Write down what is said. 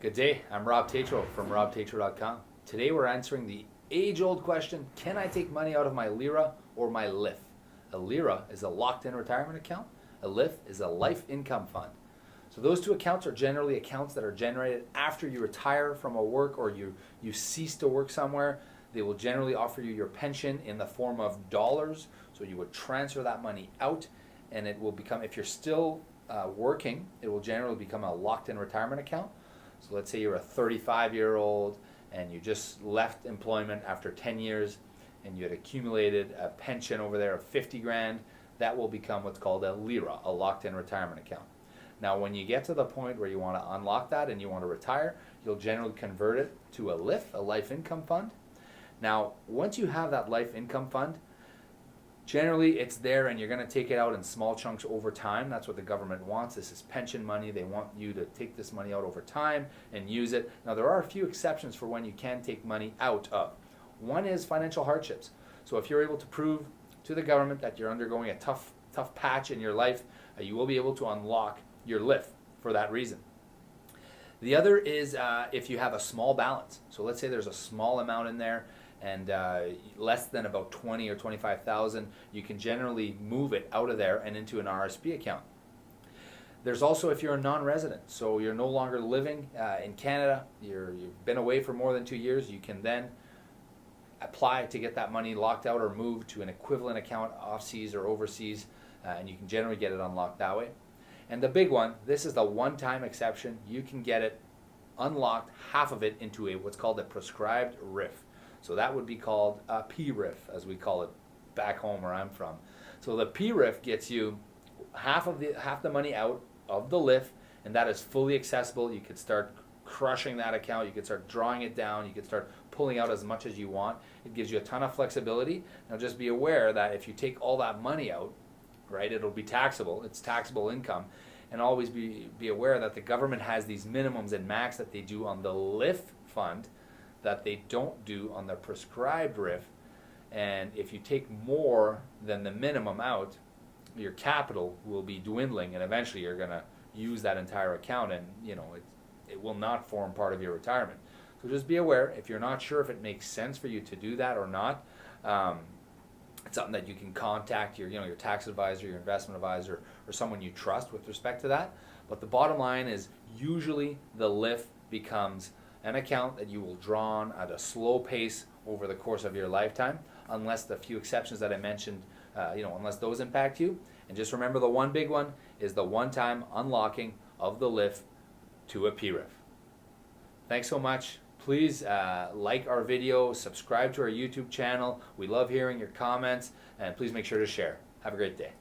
Good day, I'm Rob Tetrault from robtetrault.com. Today we're answering the age-old question, can I take money out of my Lira or my LIF? A Lira is a locked-in retirement account. A LIF is a life income fund. So those two accounts are generally accounts that are generated after you retire from a work or you cease to work somewhere. They will generally offer you your pension in the form of dollars. So you would transfer that money out and it will become, if you're still working, it will generally become a locked-in retirement account. So let's say you're a 35-year-old and you just left employment after 10 years and you had accumulated a pension over there of 50 grand, that will become what's called a Lira, a locked-in retirement account. Now when you get to the point where you want to unlock that and you want to retire, you'll generally convert it to a LIF, a life income fund. Now once you have that life income fund, generally it's there and you're going to take it out in small chunks over time. That's what the government wants. This is pension money. They want you to take this money out over time and use it. Now there are a few exceptions for when you can take money out of. One is financial hardships. So if you're able to prove to the government that you're undergoing a tough patch in your life, you will be able to unlock your LIF for that reason. The other is if you have a small balance. So let's say there's a small amount in there and less than about 20 or 25,000, you can generally move it out of there and into an RRSP account. There's also if you're a non-resident, so you're no longer living in Canada, you've been away for more than 2 years, you can then apply to get that money locked out or moved to an equivalent account off-seas or overseas, and you can generally get it unlocked that way. And the big one, this is the one-time exception, you can get it unlocked, half of it, into what's called a prescribed RIF. So that would be called a PRIF, as we call it back home where I'm from. So the PRIF gets you half the money out of the LIF, and that is fully accessible. You could start crushing that account, you could start drawing it down, you could start pulling out as much as you want. It gives you a ton of flexibility. Now just be aware that if you take all that money out, right, it'll be taxable. It's taxable income. And always be aware that the government has these minimums and max that they do on the LIF fund that they don't do on the prescribed RIF. And if you take more than the minimum out, your capital will be dwindling and eventually you're going to use that entire account and it will not form part of your retirement. So just be aware, if you're not sure if it makes sense for you to do that or not, it's something that you can contact your tax advisor, your investment advisor, or someone you trust with respect to that. But the bottom line is usually the LIF becomes an account that you will draw on at a slow pace over the course of your lifetime, unless the few exceptions that I mentioned, unless those impact you. And just remember, the one big one is the one-time unlocking of the LIF to a PRIF. Thanks so much. Please like our video, subscribe to our YouTube channel. We love hearing your comments, and please make sure to share. Have a great day.